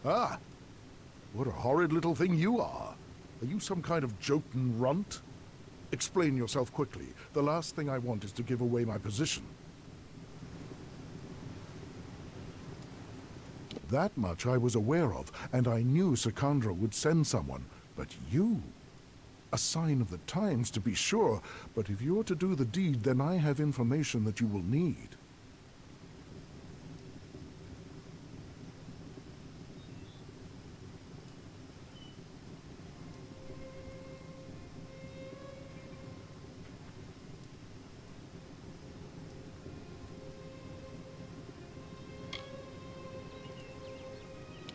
Ah, what a horrid little thing you are. Are you some kind of Jotun runt? Explain yourself quickly. The last thing I want is to give away my position. That much I was aware of, and I knew Sikandra would send someone. But you? A sign of the times, to be sure, but if you're to do the deed, then I have information that you will need.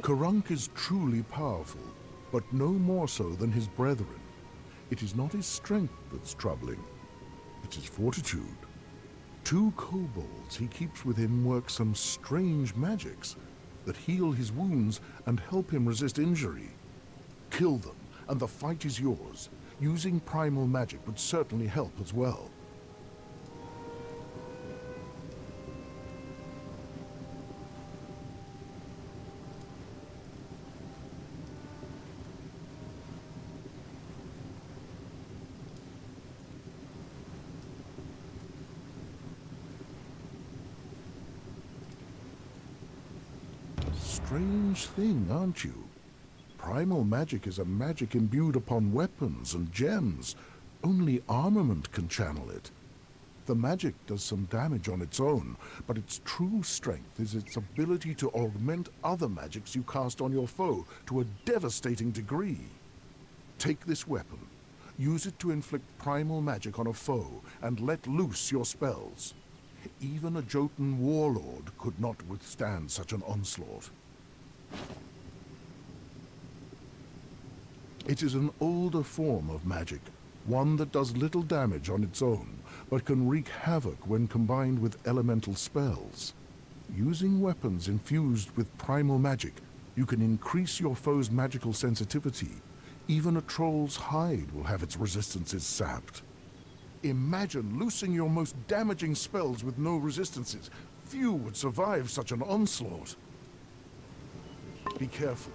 Karunk is truly powerful, but no more so than his brethren. It is not his strength that's troubling, it's his fortitude. 2 kobolds he keeps with him work some strange magics that heal his wounds and help him resist injury. Kill them, and the fight is yours. Using primal magic would certainly help as well. Strange thing, aren't you? Primal magic is a magic imbued upon weapons and gems. Only armament can channel it. The magic does some damage on its own, but its true strength is its ability to augment other magics you cast on your foe to a devastating degree. Take this weapon, use it to inflict primal magic on a foe, and let loose your spells. Even a Jotun warlord could not withstand such an onslaught. It is an older form of magic, one that does little damage on its own, but can wreak havoc when combined with elemental spells. Using weapons infused with primal magic, you can increase your foe's magical sensitivity. Even a troll's hide will have its resistances sapped. Imagine loosing your most damaging spells with no resistances. Few would survive such an onslaught. Be careful.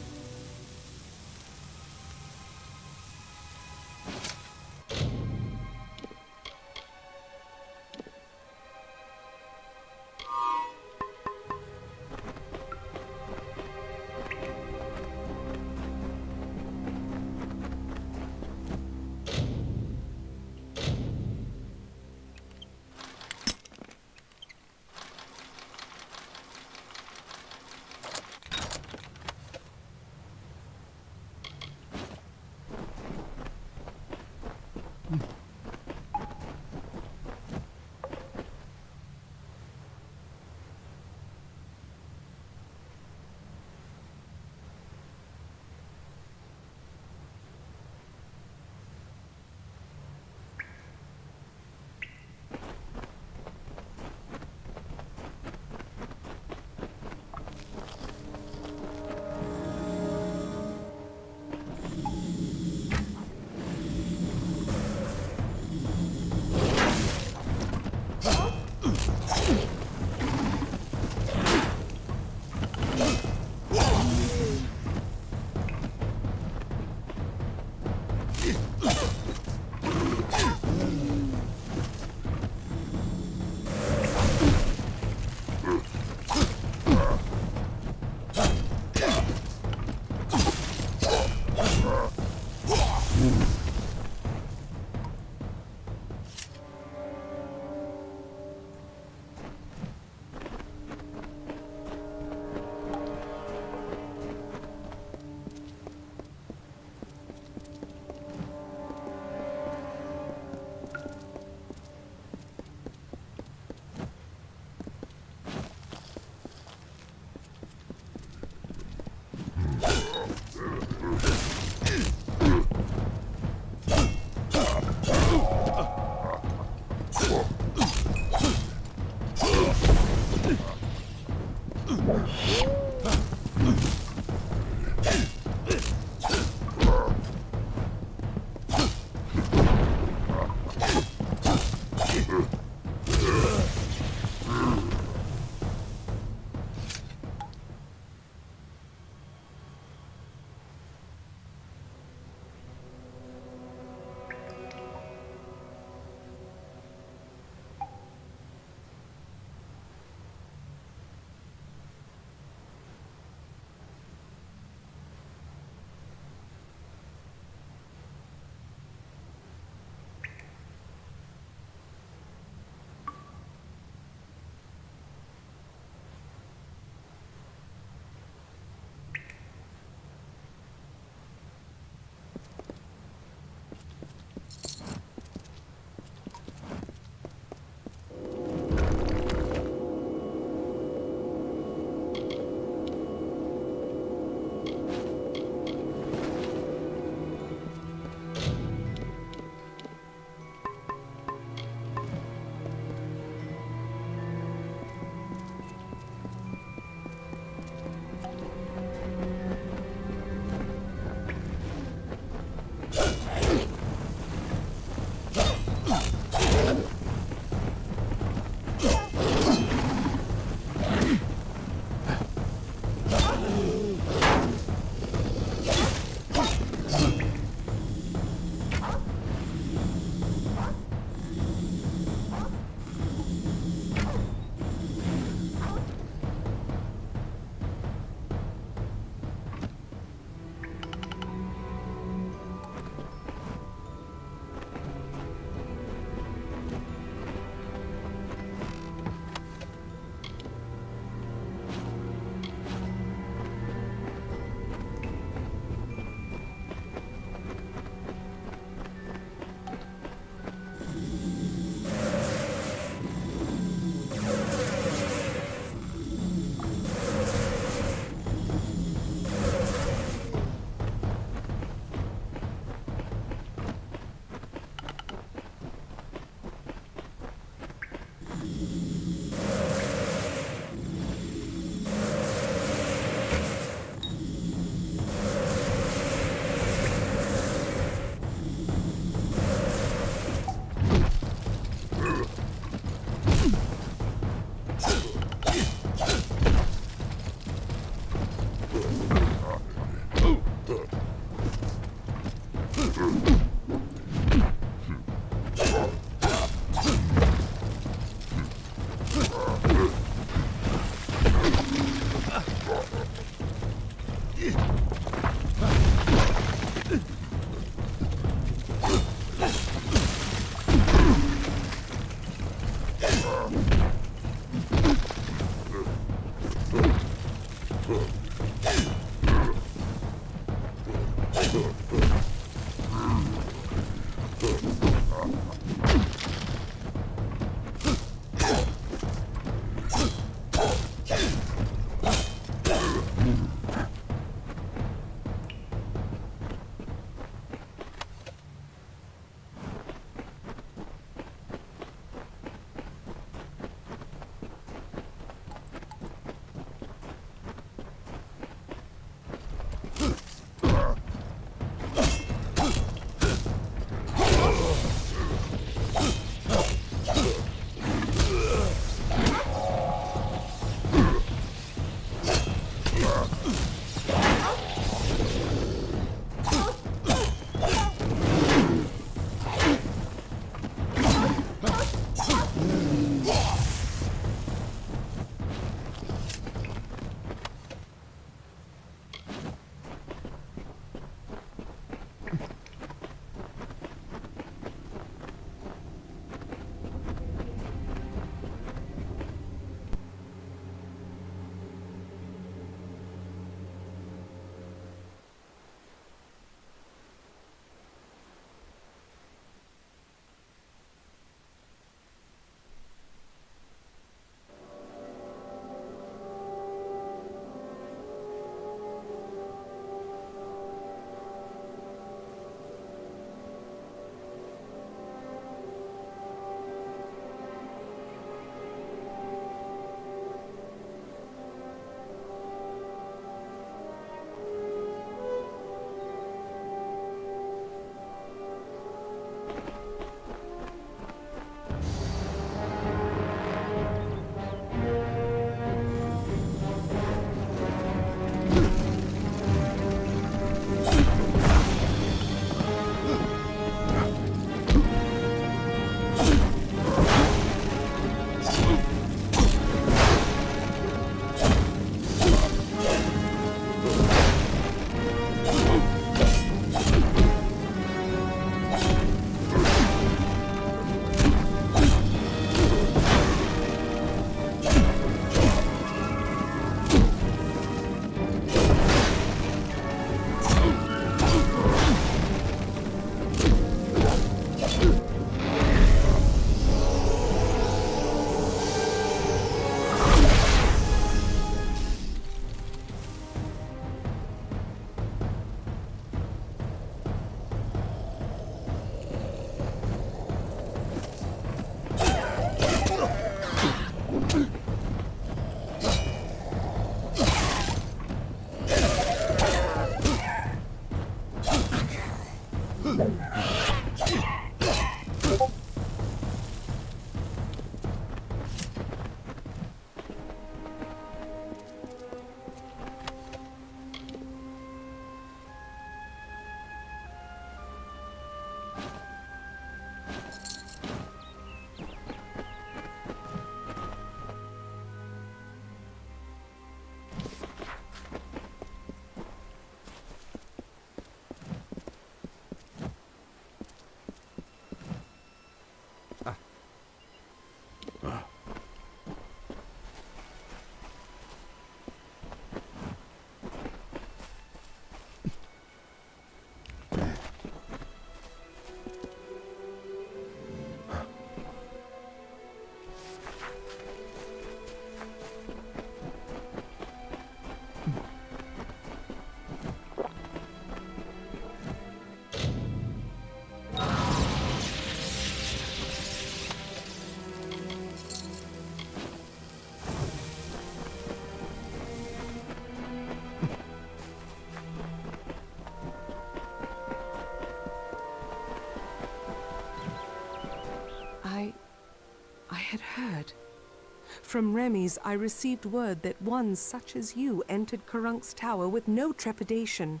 From Remy's, I received word that one such as you entered Karunk's tower with no trepidation,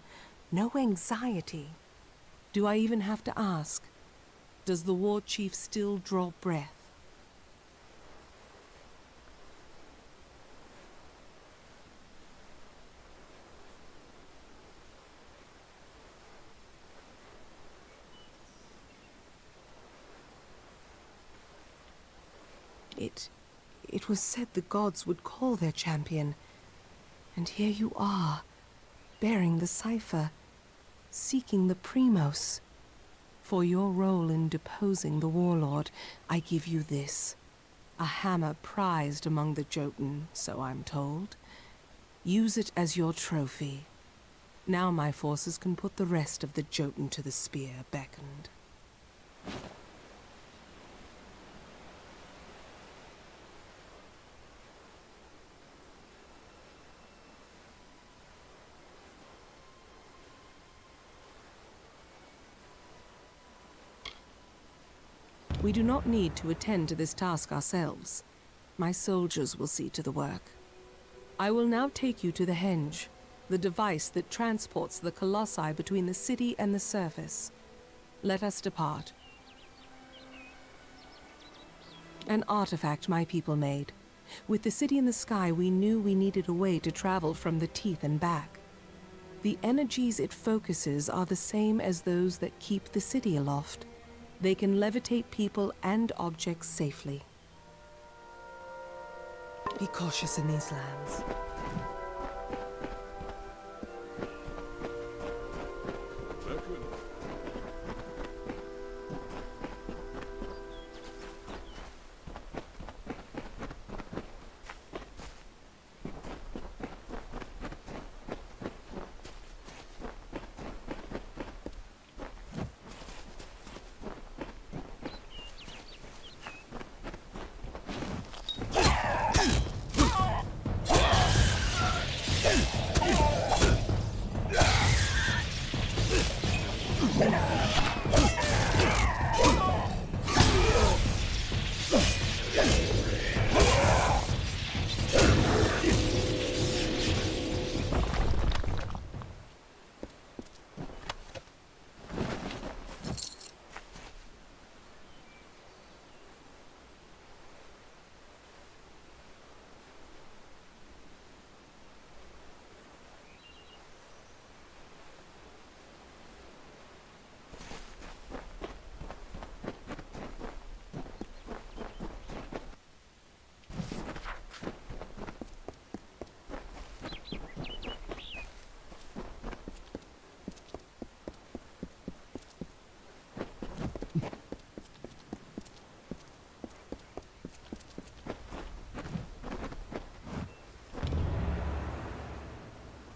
no anxiety. Do I even have to ask? Does the war chief still draw breath? It was said the gods would call their champion. And here you are, bearing the cipher, seeking the Primos. For your role in deposing the warlord, I give you this. A hammer prized among the Jotun, so I'm told. Use it as your trophy. Now my forces can put the rest of the Jotun to the spear beckoned. We do not need to attend to this task ourselves. My soldiers will see to the work. I will now take you to the henge, the device that transports the colossi between the city and the surface. Let us depart. An artifact my people made. With the city in the sky, we knew we needed a way to travel from the teeth and back. The energies it focuses are the same as those that keep the city aloft. They can levitate people and objects safely. Be cautious in these lands.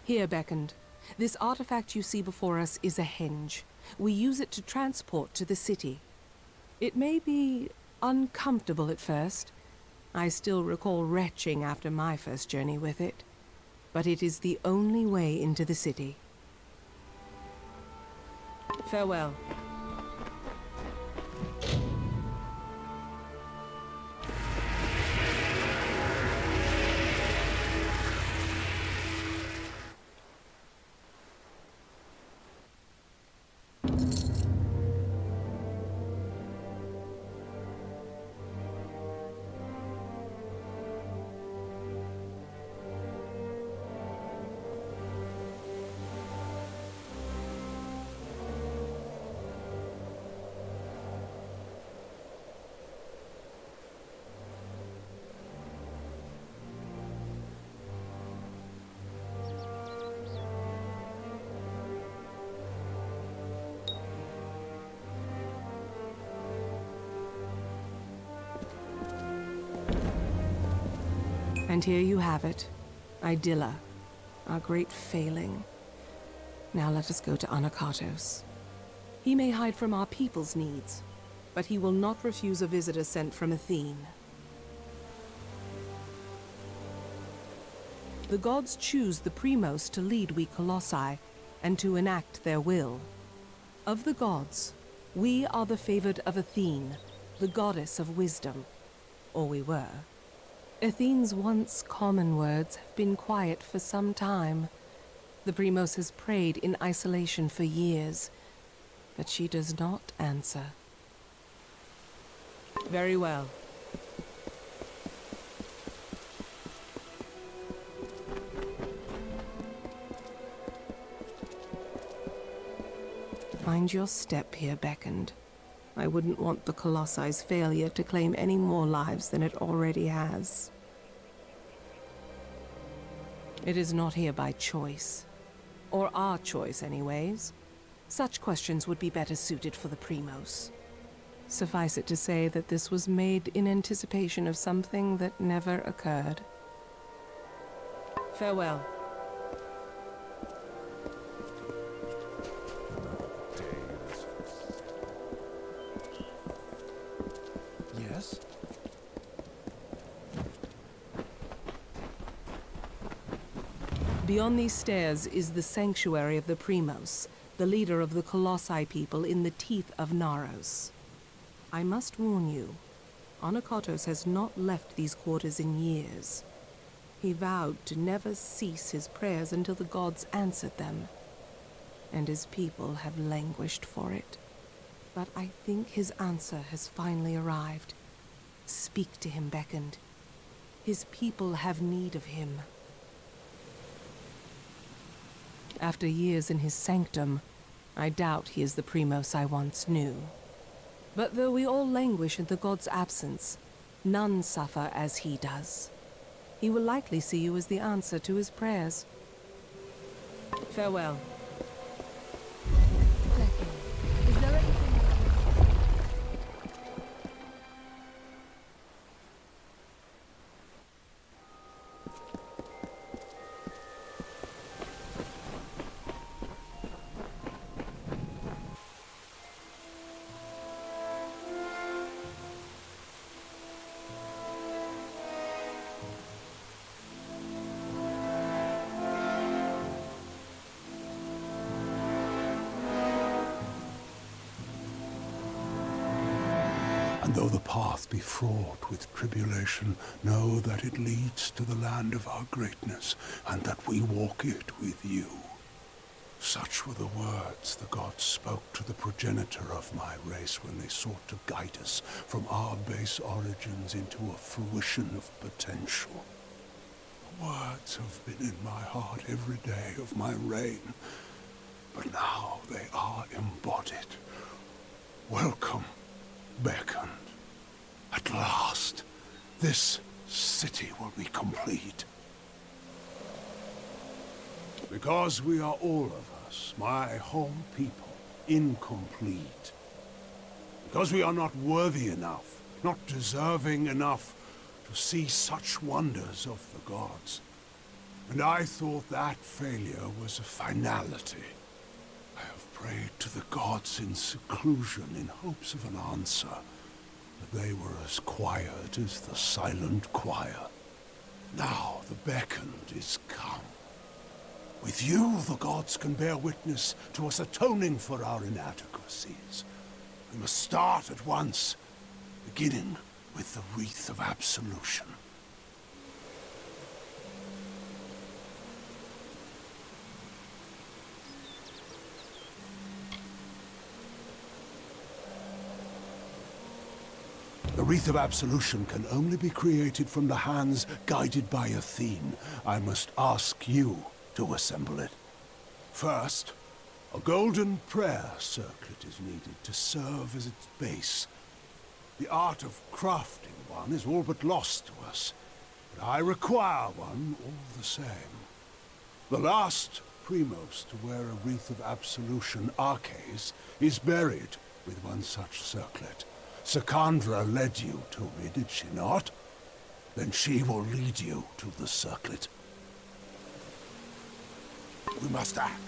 Here, beckoned. This artifact you see before us is a henge. We use it to transport to the city. It may be uncomfortable at first. I still recall retching after my first journey with it. But it is the only way into the city. Farewell. And here you have it, Idilla, our great failing. Now let us go to Anakatos. He may hide from our people's needs, but he will not refuse a visitor sent from Athene. The gods choose the Primos to lead we Colossi, and to enact their will. Of the gods, we are the favored of Athene, the goddess of wisdom. Or we were. Athene's once common words have been quiet for some time. The Primos has prayed in isolation for years, but she does not answer. Very well. Mind your step here, beckoned. I wouldn't want the Colosse's failure to claim any more lives than it already has. It is not here by choice. Or our choice, anyways. Such questions would be better suited for the Primos. Suffice it to say that this was made in anticipation of something that never occurred. Farewell. Yes? Beyond these stairs is the sanctuary of the Primos, the leader of the Colossi people in the teeth of Naros. I must warn you, Anakotos has not left these quarters in years. He vowed to never cease his prayers until the gods answered them, and his people have languished for it. But I think his answer has finally arrived. Speak to him, beckoned. His people have need of him. After years in his sanctum, I doubt he is the Primos I once knew. But though we all languish in the god's absence, none suffer as he does. He will likely see you as the answer to his prayers. Farewell. Is there anything... And though the path be fraught with tribulation, know that it leads to the land of our greatness, and that we walk it with you. Such were the words the gods spoke to the progenitor of my race when they sought to guide us from our base origins into a fruition of potential. The words have been in my heart every day of my reign, but now they are embodied. Welcome, beckoned. At last, this city will be complete. Because we are all of us, my home people, incomplete. Because we are not worthy enough, not deserving enough to see such wonders of the gods. And I thought that failure was a finality. I have prayed to the gods in seclusion in hopes of an answer, but they were as quiet as the silent choir. Now the beckoned is come. With you, the gods can bear witness to us atoning for our inadequacies. We must start at once, beginning with the wreath of absolution. The wreath of absolution can only be created from the hands guided by Athene. I must ask you to assemble it. First, a golden prayer circlet is needed to serve as its base. The art of crafting one is all but lost to us, but I require one all the same. The last Primos to wear a wreath of absolution, Arches, is buried with one such circlet. Secandra led you to me, did she not? Then she will lead you to the circlet. We must act.